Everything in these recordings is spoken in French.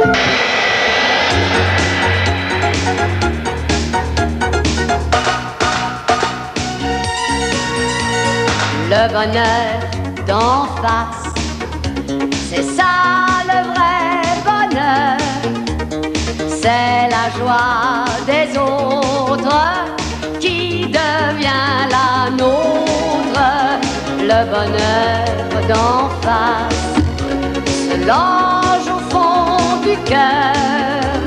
Le bonheur d'en face, c'est ça le vrai bonheur. C'est la joie des autres qui devient la nôtre. Le bonheur d'en face se longe au fond du cœur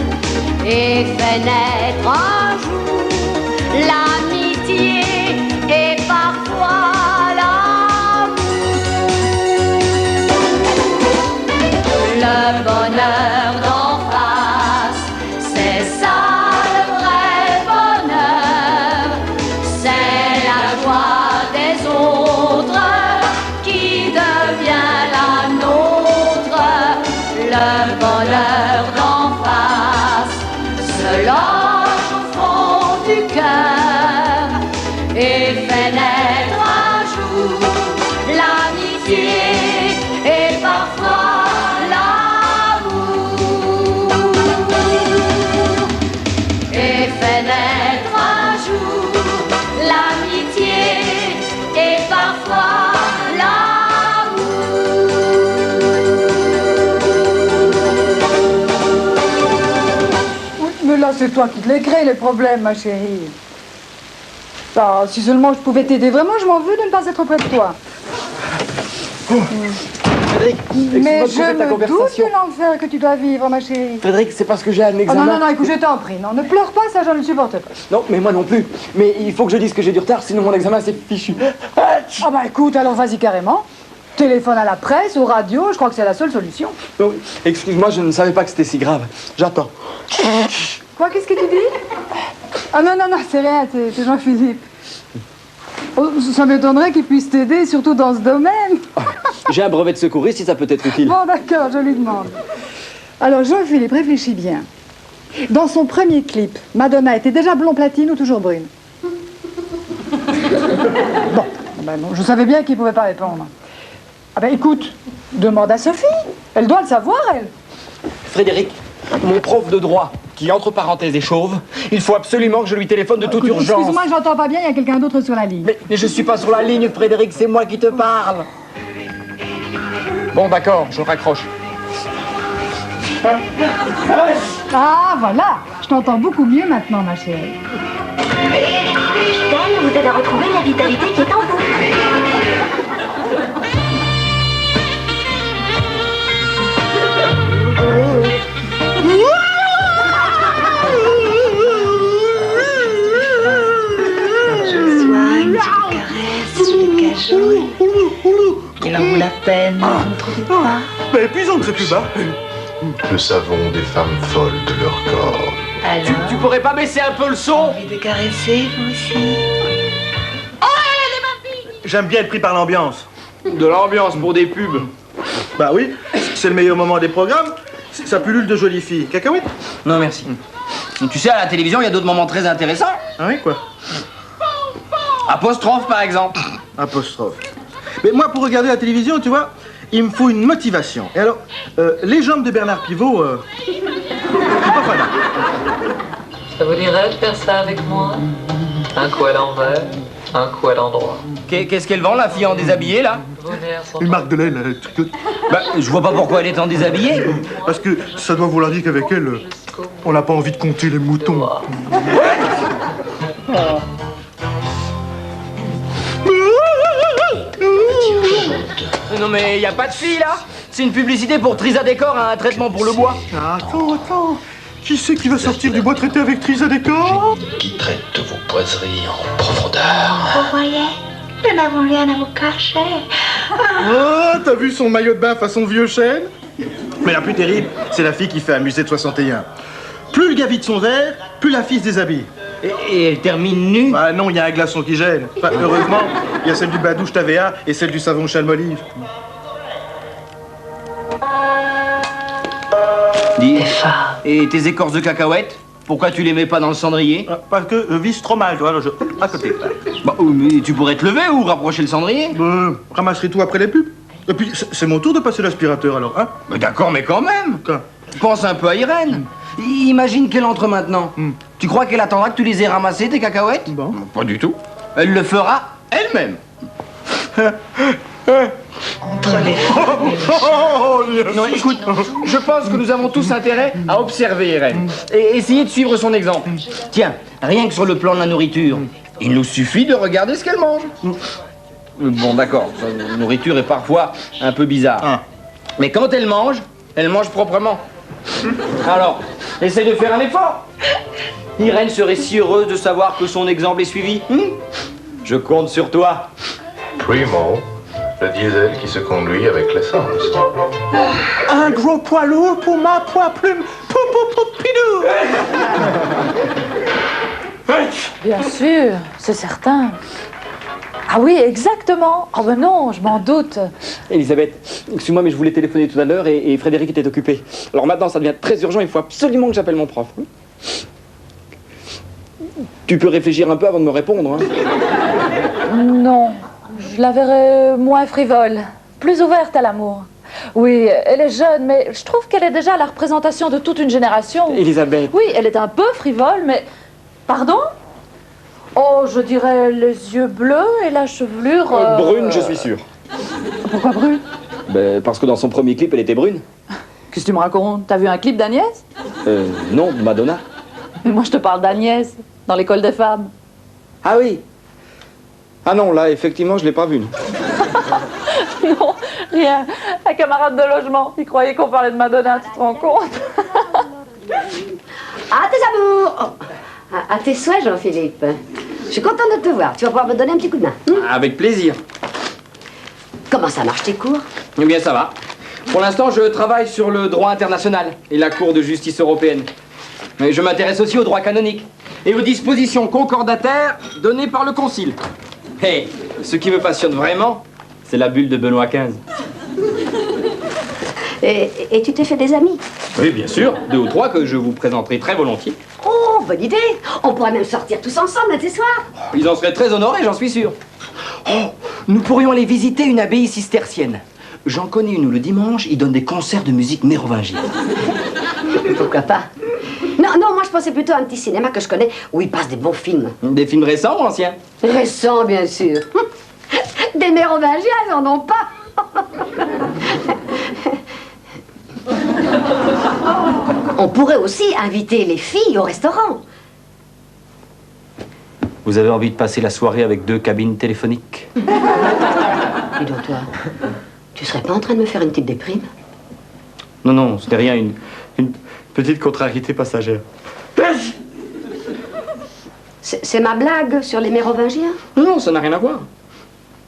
et fait naître un jour l'amitié et parfois le bonheur d'en face, c'est ça le vrai bonheur. C'est la joie des autres qui devient la nôtre. Le bonheur d'en face se longe au fond du cœur et fait naître un jour l'amitié et parfois Là, c'est toi qui te les crées, les problèmes, ma chérie. Ah, si seulement je pouvais t'aider vraiment, je m'en veux de ne pas être auprès de toi. Frédéric, mais je ta me doute conversation. de l'enfer que tu dois vivre, ma chérie. Frédéric, c'est parce que j'ai un Ah examen. non, non, non, écoute, je t'en prie, non, ne pleure pas, ça, je ne le supporte pas. Non, mais moi non plus. Mais il faut que je dise que j'ai du retard, sinon mon examen c'est fichu. Ah bah écoute, alors vas-y carrément. Téléphone à la presse, aux radios, je crois que c'est la seule solution. Non, excuse-moi, je ne savais pas que c'était si grave. J'attends. Quoi, qu'est-ce que tu dis? Ah non, non, non, c'est rien, c'est Jean-Philippe. Oh, ça m'étonnerait qu'il puisse t'aider, surtout dans ce domaine. J'ai un brevet de secouriste, si ça peut être utile. Bon, d'accord, je lui demande. Alors, Jean-Philippe, réfléchis bien. Dans son premier clip, Madonna était déjà blond platine ou toujours brune? Bon, ben non, je savais bien qu'il ne pouvait pas répondre. Ah ben écoute, demande à Sophie. Elle doit le savoir, elle. Frédéric, mon prof de droit, qui entre parenthèses est chauve, il faut absolument que je lui téléphone de toute urgence. Excuse-moi, j'entends pas bien, il y a quelqu'un d'autre sur la ligne. Mais je suis pas sur la ligne, Frédéric, c'est moi qui te parle. Bon, d'accord, je raccroche. Ah, voilà, je t'entends beaucoup mieux maintenant, ma chérie. Stèle vous aide à retrouver la vitalité qui est en vous. Je soigne, je caresse, je cajole. Il en vaut la peine, vous ne trouvez pas? Mais puis on ne serait plus bas. Nous savons des femmes folles de leur corps. Alors, Tu pourrais pas baisser un peu le son? envie de caresser, vous aussi? J'aime bien être pris par l'ambiance. De l'ambiance pour des pubs. Bah oui, c'est le meilleur moment des programmes. Ça pullule de jolies filles. Cacahuètes? Non, merci. Tu sais, à la télévision, il y a d'autres moments très intéressants. Ah oui, quoi? Apostrophe, par exemple. Apostrophe. Mais moi, pour regarder la télévision, tu vois, il me faut une motivation. Et alors, les jambes de Bernard Pivot, je suis pas fan. Ça vous dirait de faire ça avec moi? Un coup à l'envers, un coup à l'endroit. Qu'est-ce qu'elle vend, la fille en déshabillé, là? Vos nerfs sont Une marque de lait, là. Bah, je vois pas pourquoi elle est en déshabillé. Parce que ça doit vouloir dire qu'avec elle, on n'a pas envie de compter les moutons. Non, mais y a pas de fille, là. C'est une publicité pour Trisadécor, un traitement pour le bois. Attends. Qui c'est qui va sortir du bois traité avec Trisadécor? Qui traite vos poiseries en profondeur. Vous voyez, nous n'avons rien à vous cacher. Oh, t'as vu son maillot de bain façon vieux chêne? Mais la plus terrible, c'est la fille qui fait un musée de 61. Plus le gars vide son verre, plus la fille se déshabille. Et elle termine nue? Bah non, il y a un glaçon qui gêne. Enfin, heureusement, il y a celle du Badouche TVA et celle du savon Chalmolive. Dis, et tes écorces de cacahuètes? Pourquoi tu les mets pas dans le cendrier? Parce que je vise trop mal, tu vois, alors à côté. Bah, mais tu pourrais te lever ou rapprocher le cendrier? Ramasserai tout après les pubs. Et puis, c'est mon tour de passer l'aspirateur, alors, hein? D'accord, mais quand même! Quoi? pense un peu à Irène. Imagine qu'elle entre maintenant. Tu crois qu'elle attendra que tu les aies ramassés, tes cacahuètes? Bon. Pas du tout. Elle le fera elle-même. Entre les Non, écoute, je pense que nous avons tous intérêt à observer Irène et essayer de suivre son exemple. Tiens, rien que sur le plan de la nourriture, il nous suffit de regarder ce qu'elle mange. Bon, d'accord, sa nourriture est parfois un peu bizarre. Mais quand elle mange proprement. Alors, essaye de faire un effort. Irène serait si heureuse de savoir que son exemple est suivi. Je compte sur toi. Primo, le diesel qui se conduit avec l'essence. Un gros poids lourd pour ma poids plume. Pidou. Bien sûr, c'est certain. Ah oui, exactement. Oh ben non, je m'en doute. Elisabeth, excuse-moi, mais je voulais téléphoner tout à l'heure et Frédéric était occupé. Alors maintenant, ça devient très urgent, il faut absolument que j'appelle mon prof. Tu peux réfléchir un peu avant de me répondre. Non, je la verrais moins frivole, plus ouverte à l'amour. Oui, elle est jeune, mais je trouve qu'elle est déjà la représentation de toute une génération. Elisabeth. Oui, elle est un peu frivole, mais... Pardon? Oh, je dirais les yeux bleus et la chevelure... Brune, je suis sûr. Pourquoi brune? Ben, parce que dans son premier clip, elle était brune. Qu'est-ce que tu me racontes? T'as vu un clip d'Agnès? Non, Madonna. Mais moi, je te parle d'Agnès, dans l'école des femmes. Ah oui. Ah non, là, effectivement, je l'ai pas vue. Non, rien. Un camarade de logement. Il croyait qu'on parlait de Madonna, tu te rends compte? Ah, tes amours! Oh. À tes souhaits, Jean-Philippe. Je suis contente de te voir. Tu vas pouvoir me donner un petit coup de main. Avec plaisir. Comment ça marche tes cours? Eh bien, ça va. Pour l'instant, je travaille sur le droit international et la Cour de justice européenne. Mais je m'intéresse aussi au droit canonique et aux dispositions concordataires données par le Concile. Et ce qui me passionne vraiment, c'est la bulle de Benoît XV. Et tu t'es fait des amis? Oui, bien sûr. 2 ou 3 que je vous présenterai très volontiers. Oh, bonne idée! On pourrait même sortir tous ensemble un de ces soirs. Ils en seraient très honorés, j'en suis sûr. Oh, nous pourrions aller visiter une abbaye cistercienne. J'en connais une où le dimanche, ils donnent des concerts de musique mérovingienne. Pourquoi pas? Non, moi je pensais plutôt à un petit cinéma que je connais où ils passent des bons films. Des films récents ou anciens? Récents, bien sûr. Des mérovingiens, ils en ont pas. On pourrait aussi inviter les filles au restaurant. Vous avez envie de passer la soirée avec 2 cabines téléphoniques? Dis donc, toi, tu serais pas en train de me faire une petite déprime? Non, ce n'est rien, une petite contrariété passagère. C'est ma blague sur les mérovingiens? Non, ça n'a rien à voir.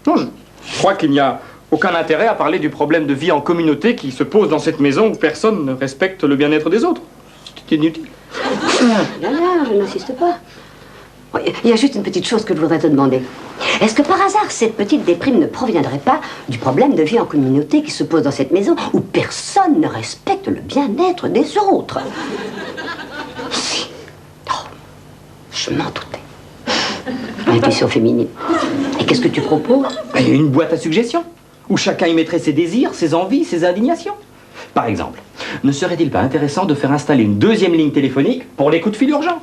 Non, je crois qu'il n'y a aucun intérêt à parler du problème de vie en communauté qui se pose dans cette maison où personne ne respecte le bien-être des autres. C'est inutile. Là, je n'insiste pas. Il y a juste une petite chose que je voudrais te demander. Est-ce que par hasard, cette petite déprime ne proviendrait pas du problème de vie en communauté qui se pose dans cette maison où personne ne respecte le bien-être des autres? Si. Oh, je m'en doutais. L'intuition féminine. Et qu'est-ce que tu proposes? Une boîte à suggestions, où chacun y mettrait ses désirs, ses envies, ses indignations. Par exemple, ne serait-il pas intéressant de faire installer une 2e ligne téléphonique pour les coups de fil urgents?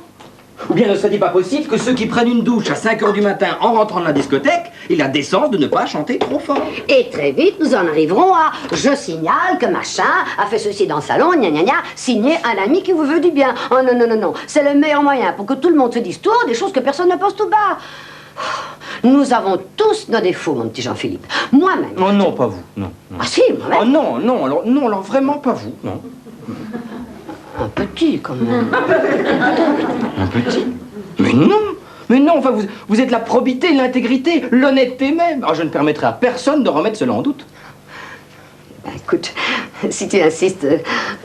Ou bien ne serait-il pas possible que ceux qui prennent une douche à 5 h du matin en rentrant de la discothèque aient la décence de ne pas chanter trop fort? Et très vite, nous en arriverons à « Je signale que machin a fait ceci dans le salon, gna gna gna, signé un ami qui vous veut du bien. » Oh non. C'est le meilleur moyen pour que tout le monde se dise tout haut des choses que personne ne pense tout bas. Nous avons tous nos défauts, mon petit Jean-Philippe. Moi-même. Oh non, pas vous, non. Ah si, moi-même. Oh non, alors vraiment pas vous, non. Un petit, quand même. Un petit? Mais non, enfin, vous êtes la probité, l'intégrité, l'honnêteté même. Alors, je ne permettrai à personne de remettre cela en doute. Ben, écoute, si tu insistes,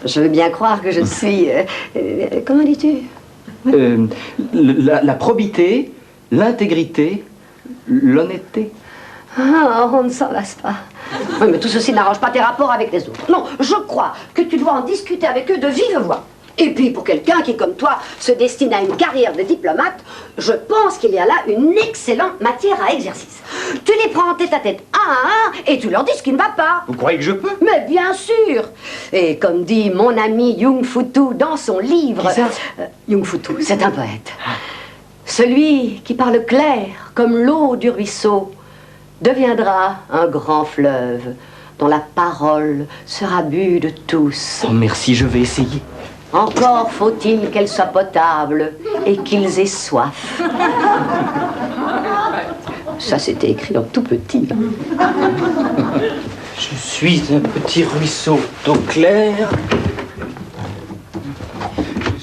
je veux bien croire que je suis... comment dis-tu? La probité, l'intégrité, l'honnêteté. Ah, on ne s'en lasse pas. Oui, mais tout ceci n'arrange pas tes rapports avec les autres. Non, je crois que tu dois en discuter avec eux de vive voix. Et puis, pour quelqu'un qui, comme toi, se destine à une carrière de diplomate, je pense qu'il y a là une excellente matière à exercice. Tu les prends en tête à tête, hein, et tu leur dis ce qui ne va pas. Vous croyez que je peux? Mais bien sûr. Et comme dit mon ami Jung Futu dans son livre... Qui ça? Jung Futu, c'est un poète. Celui qui parle clair comme l'eau du ruisseau deviendra un grand fleuve dont la parole sera bue de tous. Oh, merci, je vais essayer. Encore faut-il qu'elle soit potable et qu'ils aient soif. Ça, c'était écrit en tout petit. Je suis un petit ruisseau d'eau claire. Je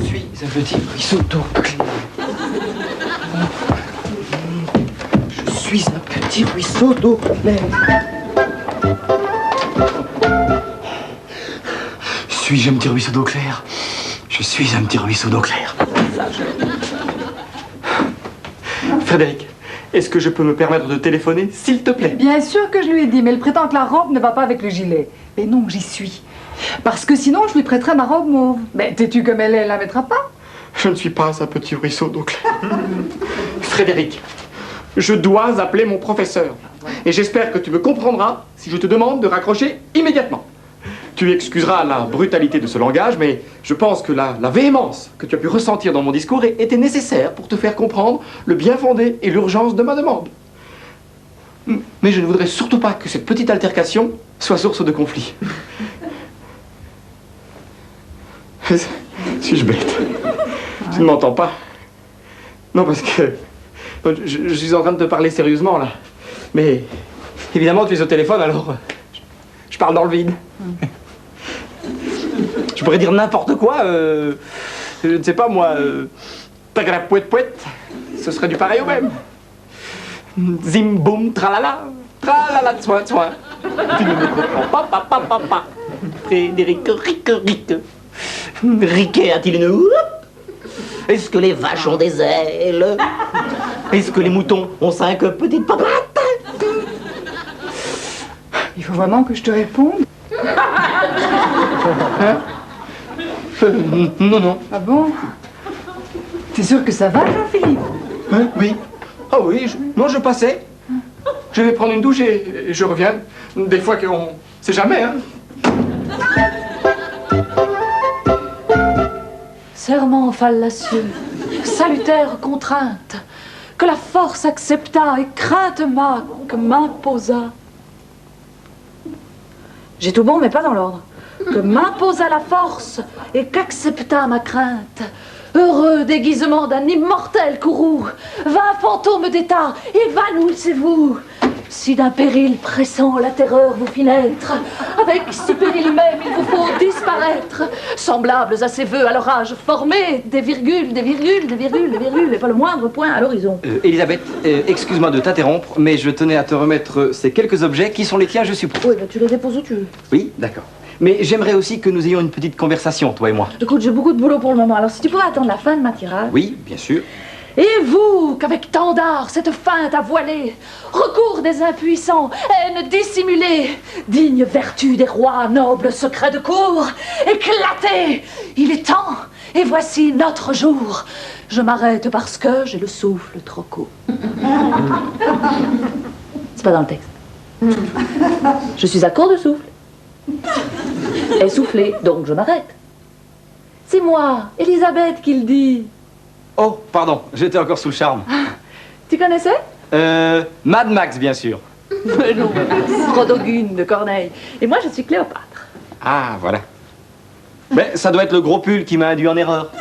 suis un petit ruisseau d'eau claire. Je suis un petit ruisseau d'eau claire. Suis-je un petit ruisseau d'eau claire? Je suis un petit ruisseau d'eau claire. Frédéric, est-ce que je peux me permettre de téléphoner, s'il te plaît? Bien sûr que je lui ai dit, mais il prétend que la robe ne va pas avec le gilet. Mais non, j'y suis. Parce que sinon, je lui prêterai ma robe mauve. Mais têtue comme elle la mettra pas. Je ne suis pas un petit ruisseau d'eau claire. Frédéric, je dois appeler mon professeur. Et j'espère que tu me comprendras si je te demande de raccrocher immédiatement. Tu excuseras la brutalité de ce langage, mais je pense que la véhémence que tu as pu ressentir dans mon discours était nécessaire pour te faire comprendre le bien fondé et l'urgence de ma demande. Mais je ne voudrais surtout pas que cette petite altercation soit source de conflit. Suis-je bête? Tu ne m'entends pas? Non, parce que je suis en train de te parler sérieusement, là. Mais évidemment, tu es au téléphone, alors je parle dans le vide. Je pourrais dire n'importe quoi, je ne sais pas moi, tagrapouette-pouette, ce serait du pareil au même. Zim boum tralala, soin. Tu ne me comprends pas. Frédéric, rique. Riquet a-t-il une oup? Est-ce que les vaches ont des ailes? Est-ce que les moutons ont 5 petites papates? Il faut vraiment que je te réponde. Hein? Non. Ah bon? T'es sûr que ça va, Jean-Philippe? Hein? Oui. Ah oui, je passais. Je vais prendre une douche et je reviens. Des fois qu'on... sait jamais, hein. Serment fallacieux, salutaire contrainte, que la force accepta et crainte que m'imposa. J'ai tout bon, mais pas dans l'ordre. Que m'imposa la force et qu'accepta ma crainte. Heureux déguisement d'un immortel courroux, 20 fantômes d'état, évanouissez-vous. Si d'un péril pressant la terreur vous fit naître, avec ce péril même il vous faut disparaître, semblables à ces vœux à l'orage formés, des virgules, et pas le moindre point à l'horizon. Elisabeth, excuse-moi de t'interrompre, mais je tenais à te remettre ces quelques objets qui sont les tiens, je suppose. Oui, mais tu les déposes où tu veux. Oui, d'accord. Mais j'aimerais aussi que nous ayons une petite conversation, toi et moi. Écoute, j'ai beaucoup de boulot pour le moment, alors si tu pouvais attendre la fin de ma tirade. Oui, bien sûr. Et vous, qu'avec tant d'art, cette feinte à voiler, recours des impuissants, haine dissimulée, digne vertu des rois, noble secret de cour, éclatez! Il est temps, et voici notre jour. Je m'arrête parce que j'ai le souffle trop court. C'est pas dans le texte. Je suis à court de souffle. Essoufflée, donc je m'arrête. C'est moi, Elisabeth, qui le dit. Oh, pardon, j'étais encore sous le charme. Tu connaissais? Mad Max, bien sûr. Mais non, Rodogune de Corneille. Et moi, je suis Cléopâtre. Ah, voilà. Mais ça doit être le gros pull qui m'a induit en erreur.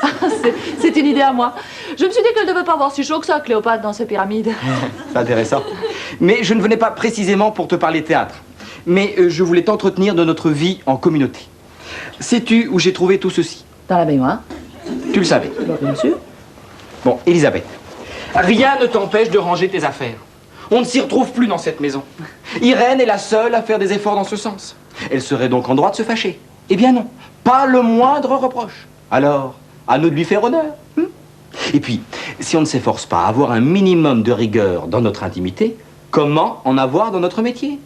C'est une idée à moi. Je me suis dit qu'elle devait pas avoir si chaud que ça, Cléopâtre, dans ses pyramides. C'est intéressant. Mais je ne venais pas précisément pour te parler théâtre. Mais je voulais t'entretenir de notre vie en communauté. Sais-tu où j'ai trouvé tout ceci? Dans la baignoire. Tu le savais? Bien sûr. Bon, Elisabeth, rien ne t'empêche de ranger tes affaires. On ne s'y retrouve plus dans cette maison. Irène est la seule à faire des efforts dans ce sens. Elle serait donc en droit de se fâcher. Eh bien non, pas le moindre reproche. Alors, à nous de lui faire honneur. Et puis, si on ne s'efforce pas à avoir un minimum de rigueur dans notre intimité, comment en avoir dans notre métier?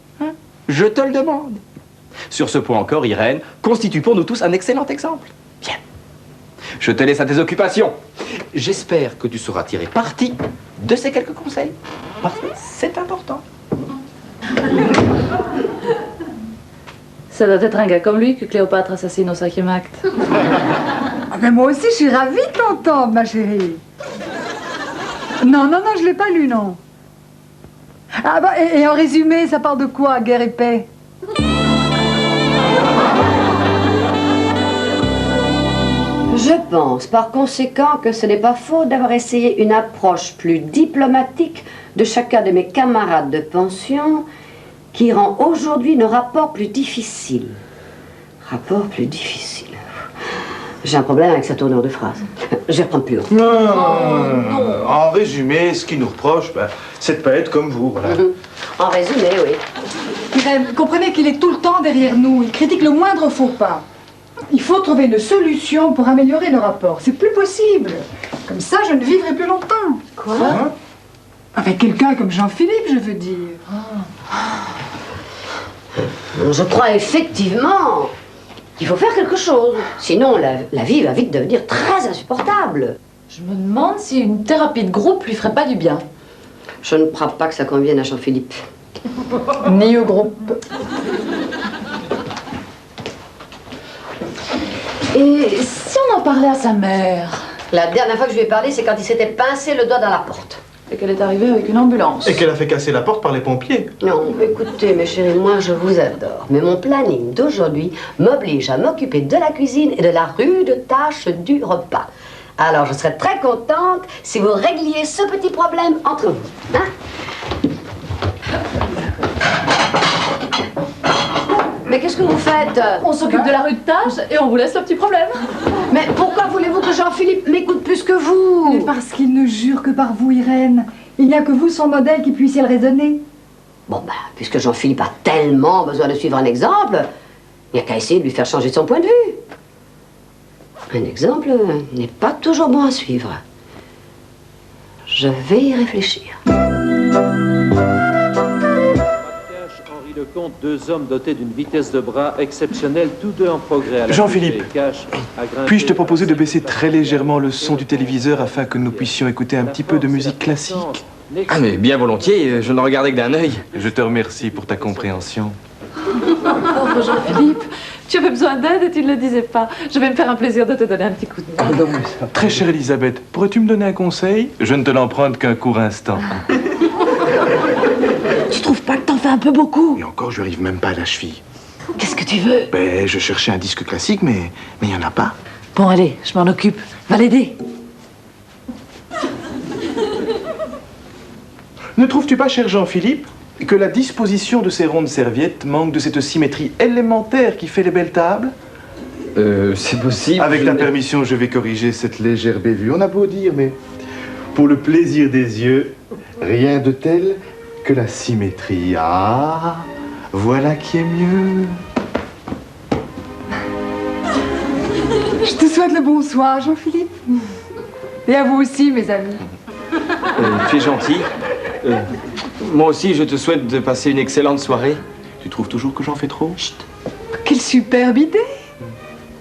Je te le demande. Sur ce point encore, Irène constitue pour nous tous un excellent exemple. Bien. Je te laisse à tes occupations. J'espère que tu sauras tirer parti de ces quelques conseils. Parce que c'est important. Ça doit être un gars comme lui que Cléopâtre assassine au 5e acte. Ah ben moi aussi, je suis ravie de t'entendre, ma chérie. Non, je l'ai pas lu, non. Ah bah, et en résumé, ça parle de quoi, guerre et paix? Je pense par conséquent que ce n'est pas faux d'avoir essayé une approche plus diplomatique de chacun de mes camarades de pension qui rend aujourd'hui nos rapports plus difficiles. Rapports plus difficiles. J'ai un problème avec sa tournure de phrase. Je vais reprendre plus haut. Non. En résumé, ce qu'il nous reproche, c'est de pas être comme vous, voilà. En résumé, oui. Irène, comprenez qu'il est tout le temps derrière nous. Il critique le moindre faux pas. Il faut trouver une solution pour améliorer le rapport. C'est plus possible. Comme ça, je ne vivrai plus longtemps. Quoi? Avec quelqu'un comme Jean-Philippe, je veux dire. Je crois effectivement qu'il faut faire quelque chose. Sinon, la vie va vite devenir très insupportable. Je me demande si une thérapie de groupe lui ferait pas du bien. Je ne crois pas que ça convienne à Jean-Philippe. Ni au groupe. Et si on en parlait à sa mère? La dernière fois que je lui ai parlé, c'est quand il s'était pincé le doigt dans la porte. Et qu'elle est arrivée avec une ambulance. Et qu'elle a fait casser la porte par les pompiers. Non, écoutez, mes chéris, moi je vous adore. Mais mon planning d'aujourd'hui m'oblige à m'occuper de la cuisine et de la rude tâche du repas. Alors je serais très contente si vous régliez ce petit problème entre vous. Hein? Mais qu'est-ce que vous faites? On s'occupe de la rude tâche et on vous laisse le petit problème. Mais pourquoi voulez-vous que Jean-Philippe m'écoute plus que vous? Mais parce qu'il ne jure que par vous, Irène. Il n'y a que vous, son modèle, qui puissiez le raisonner. Bon, puisque Jean-Philippe a tellement besoin de suivre un exemple, il n'y a qu'à essayer de lui faire changer de son point de vue. Un exemple n'est pas toujours bon à suivre. Je vais y réfléchir. Lecomte, deux hommes dotés d'une vitesse de bras exceptionnelle, tous deux en progrès à la Jean-Philippe, puis-je te proposer de baisser très légèrement le son du téléviseur afin que nous puissions écouter un petit peu de musique classique? Ah mais bien volontiers, je ne regardais que d'un œil. Je te remercie pour ta compréhension. Pauvre Jean-Philippe, tu avais besoin d'aide et tu ne le disais pas. Je vais me faire un plaisir de te donner un petit coup de main. Très chère Elisabeth, pourrais-tu me donner un conseil? Je ne te l'emprunte qu'un court instant. Tu trouves pas que t'en fais un peu beaucoup? Et encore, je n'arrive même pas à la cheville. Qu'est-ce que tu veux? Je cherchais un disque classique, mais il n'y en a pas. Bon, allez, je m'en occupe. Va l'aider. Ne trouves-tu pas, cher Jean-Philippe, que la disposition de ces rondes serviettes manque de cette symétrie élémentaire qui fait les belles tables? C'est possible. Avec ta permission, je vais corriger cette légère bévue. On a beau dire, mais pour le plaisir des yeux, rien de tel que la symétrie. Ah, voilà qui est mieux. Je te souhaite le bonsoir, Jean-Philippe. Et à vous aussi, mes amis. Tu es gentil. Moi aussi, je te souhaite de passer une excellente soirée. Tu trouves toujours que j'en fais trop? Chut. Quelle superbe idée!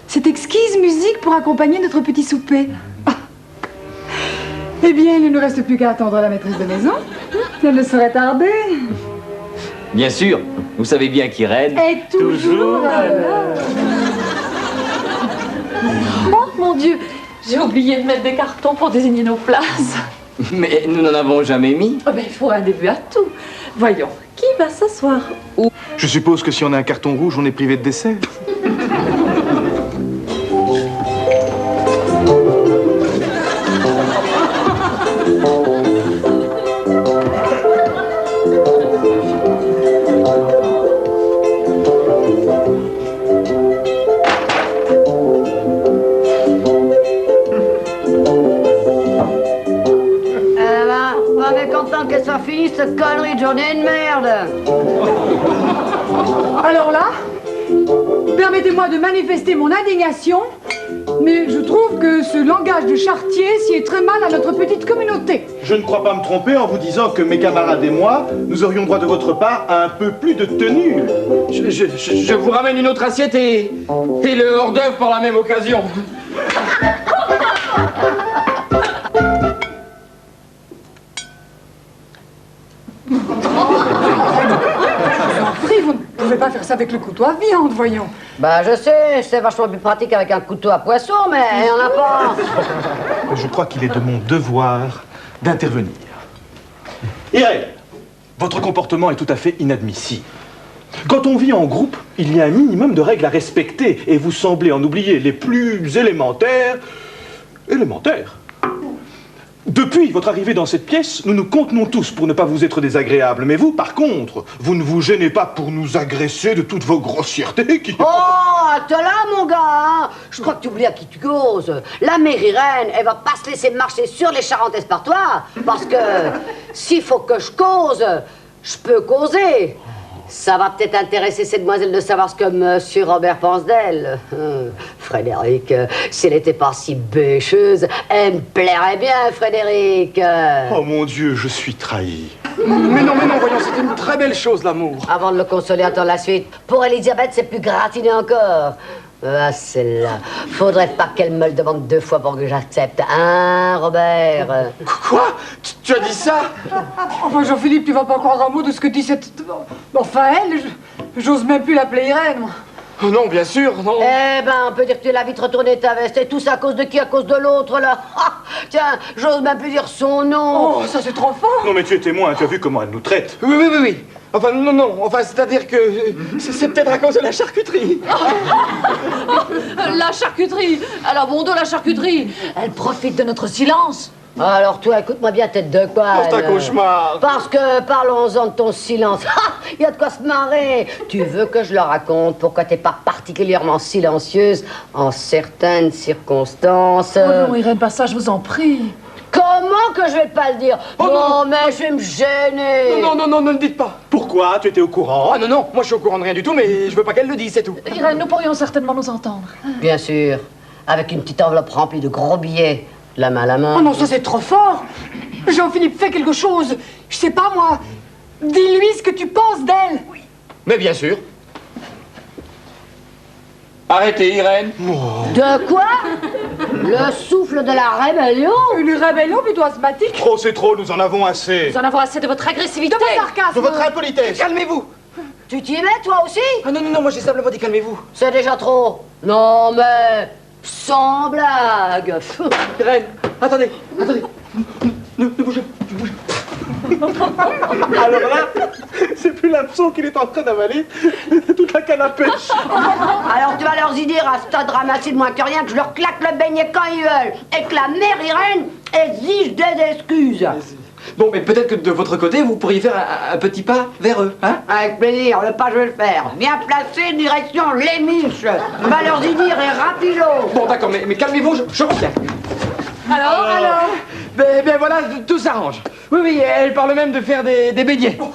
Cette exquise musique pour accompagner notre petit souper. Ah. Eh bien, il ne nous reste plus qu'à attendre la maîtresse de maison. Elle ne saurait tarder. Bien sûr, vous savez bien qu'Irène est toujours à l'heure. Oh mon Dieu, j'ai oublié de mettre des cartons pour désigner nos places. Mais nous n'en avons jamais mis. Oh ben, il faut un début à tout. Voyons, qui va s'asseoir où? Je suppose que si on a un carton rouge, on est privé de dessert. Que ça finisse cette connerie de journée de merde. Alors là, permettez-moi de manifester mon indignation, mais je trouve que ce langage de charretier sied très mal à notre petite communauté. Je ne crois pas me tromper en vous disant que mes camarades et moi, nous aurions droit de votre part à un peu plus de tenue. Je vous ramène une autre assiette et le hors-d'œuvre par la même occasion. pouvez pas faire ça avec le couteau à viande, voyons. Bah, je sais, c'est vachement plus pratique avec un couteau à poisson, mais il y en a pas. Je crois qu'il est de mon devoir d'intervenir. Irène, votre comportement est tout à fait inadmissible. Quand on vit en groupe, il y a un minimum de règles à respecter, et vous semblez en oublier les plus élémentaires. Depuis votre arrivée dans cette pièce, nous nous contenons tous pour ne pas vous être désagréables. Mais vous, par contre, vous ne vous gênez pas pour nous agresser de toutes vos grossièretés qui... Oh, attends là, mon gars, hein. Je crois que tu oublies à qui tu causes. La mère Irène, elle va pas se laisser marcher sur les Charentaises par toi. Parce que s'il faut que je cause, je peux causer. Ça va peut-être intéresser cette demoiselle de savoir ce que Monsieur Robert pense d'elle. Frédéric, si elle n'était pas si bêcheuse, elle me plairait bien, Frédéric. Oh mon Dieu, je suis trahi. Mais non, voyons, c'est une très belle chose, l'amour. Avant de le consoler, attends la suite. Pour Elisabeth, c'est plus gratiné encore. Ah, celle-là. Faudrait pas qu'elle me le demande 2 fois pour que j'accepte. Hein, Robert? Quoi? Tu as dit ça? Enfin, Jean-Philippe, tu vas pas croire un mot de ce que dit cette... Enfin, elle, j'ose même plus l'appeler Irène, moi. Oh non, bien sûr, non. Eh ben, on peut dire que tu l'as vite retourné ta veste. Et tout ça à cause de qui? À cause de l'autre, là. Ah, tiens, j'ose même plus dire son nom. Oh, ça c'est trop fort. Non mais tu es témoin, tu as vu comment elle nous traite. Oui. Enfin, non, enfin, c'est-à-dire que c'est peut-être à cause de la charcuterie. La charcuterie. Elle a bon dos, la charcuterie. Elle profite de notre silence. Alors toi, écoute-moi bien, tête de quoi? C'est un cauchemar. Parce que, parlons-en de ton silence. Il y a de quoi se marrer. Tu veux que je leur raconte pourquoi t'es pas particulièrement silencieuse en certaines circonstances? Oh non, Irène, pas ça, je vous en prie. Comment que je vais pas le dire? Oh non, mais je vais me gêner. Non, ne le dites pas. Pourquoi? Tu étais au courant? Ah non, moi je suis au courant de rien du tout, mais je veux pas qu'elle le dise, c'est tout. Irène, nous pourrions certainement nous entendre. Bien sûr, avec une petite enveloppe remplie de gros billets, de la main à la main. Oh non, ça c'est trop fort. Jean-Philippe, fais quelque chose. Je sais pas, moi. Dis-lui ce que tu penses d'elle. Oui. Mais bien sûr. Arrêtez, Irène. De quoi? Le souffle de la rébellion? Une rébellion plutôt asthmatique. Trop, c'est trop, nous en avons assez. Nous en avons assez de votre agressivité. De votre sarcasme. De votre impolitesse. Calmez-vous. Tu t'y mets, toi aussi? Ah non, moi j'ai simplement dit calmez-vous. C'est déjà trop. Non, mais... sans blague. Irène, attendez. Ne bougez pas. Alors là, C'est plus l'hameçon qu'il est en train d'avaler, toute la canne à pêche. Alors tu vas leur y dire à ce tas de ramassis de moins que rien que je leur claque le beignet quand ils veulent et que la mère Irène exige des excuses. Bon, mais peut-être que de votre côté, vous pourriez faire un petit pas vers eux, hein? Avec plaisir, le pas je vais le faire. Bien placé, direction les miches. On va leur y dire et rapido. Bon, d'accord, mais calmez-vous, je reviens. Alors Ben voilà, tout s'arrange. Oui, elle parle même de faire des beignets. Oh,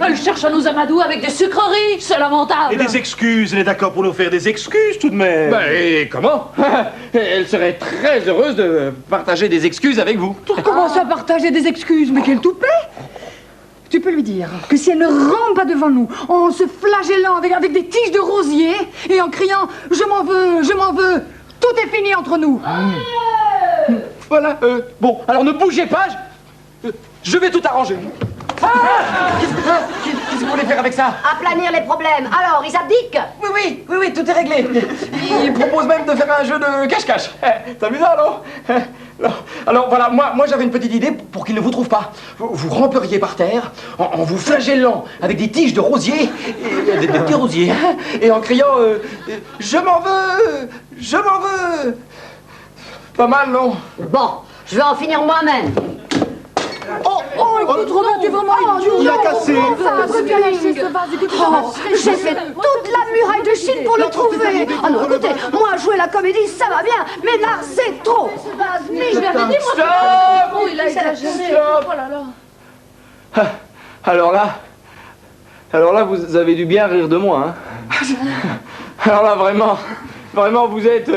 elle cherche à nous amadouer avec des sucreries, c'est lamentable. Et des excuses, elle est d'accord pour nous faire des excuses tout de même. Ben, et comment? Elle serait très heureuse de partager des excuses avec vous. Comment ça, partager des excuses? Mais quel toupet! Tu peux lui dire que si elle ne rampe pas devant nous en se flagellant avec des tiges de rosier et en criant « Je m'en veux », tout est fini entre nous. Voilà, bon, alors ne bougez pas, je vais tout arranger. Qu'est-ce que vous voulez faire avec ça? Aplanir les problèmes. Alors, ils abdiquent? Oui, tout est réglé. Il propose même de faire un jeu de cache-cache. C'est amusant, non? Alors voilà, moi j'avais une petite idée pour qu'il ne vous trouve pas. Vous ramperiez par terre en vous flagellant avec des tiges de rosier, des petits rosiers, et en criant je m'en veux. Pas mal, non? Bon, je vais en finir moi-même. Écoute, Robert, tu es vraiment idiot. Il a cassé. J'ai fait toute la muraille de Chine pour le trouver. Ah non, écoutez, moi jouer la comédie, ça va bien, mais là, c'est trop. Mais je l'avais dit, moi. Stop. Oh, il a exagéré. Stop. Oh là là. Alors là, vous avez dû bien rire de moi, hein? Alors là, vraiment, vous êtes...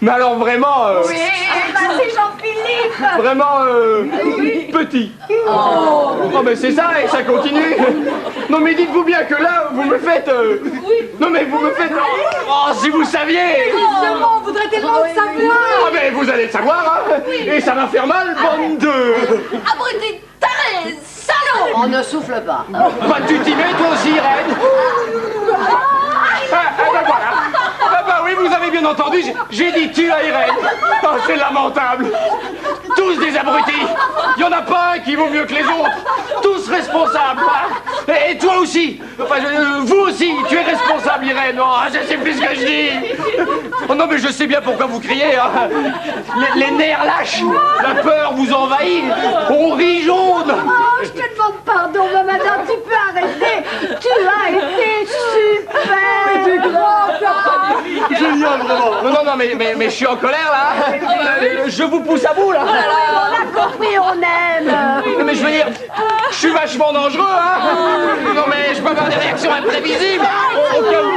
Mais alors vraiment... Oui, c'est Jean-Philippe. Vraiment petit. Oh, mais c'est ça, et ça continue. Non, mais dites-vous bien que là, vous me faites... Non, mais vous me faites... Oh, si vous saviez. Évidemment, on voudrait tellement le savoir. Ah, mais vous allez le savoir, hein. Et ça va faire mal, bande de... Abruti, taré, salaud. On ne souffle pas. Bah, tu t'y mets, toi aussi, Irène. Ben voilà. Ah bah oui, vous avez bien entendu, j'ai dit tu à Irène. Oh, c'est lamentable. Tous des abrutis. Il n'y en a pas un qui vaut mieux que les autres. Tous responsables. Hein. Et toi aussi. Enfin, vous aussi, tu es responsable, Irène. Oh, je sais plus ce que je dis. Oh non, mais je sais bien pourquoi vous criez. Hein. Les nerfs lâchent. La peur vous envahit. On rit jaune. Oh, je te demande pardon, ma madame, tu peux arrêter. Tu as été super. Tu crois ça? Génial, vraiment. Non, mais je suis en colère, là. Je vous pousse à bout, là. On a compris, on aime. Mais je veux dire, je suis vachement dangereux, hein. Non, mais je peux avoir des réactions imprévisibles. Au cas où.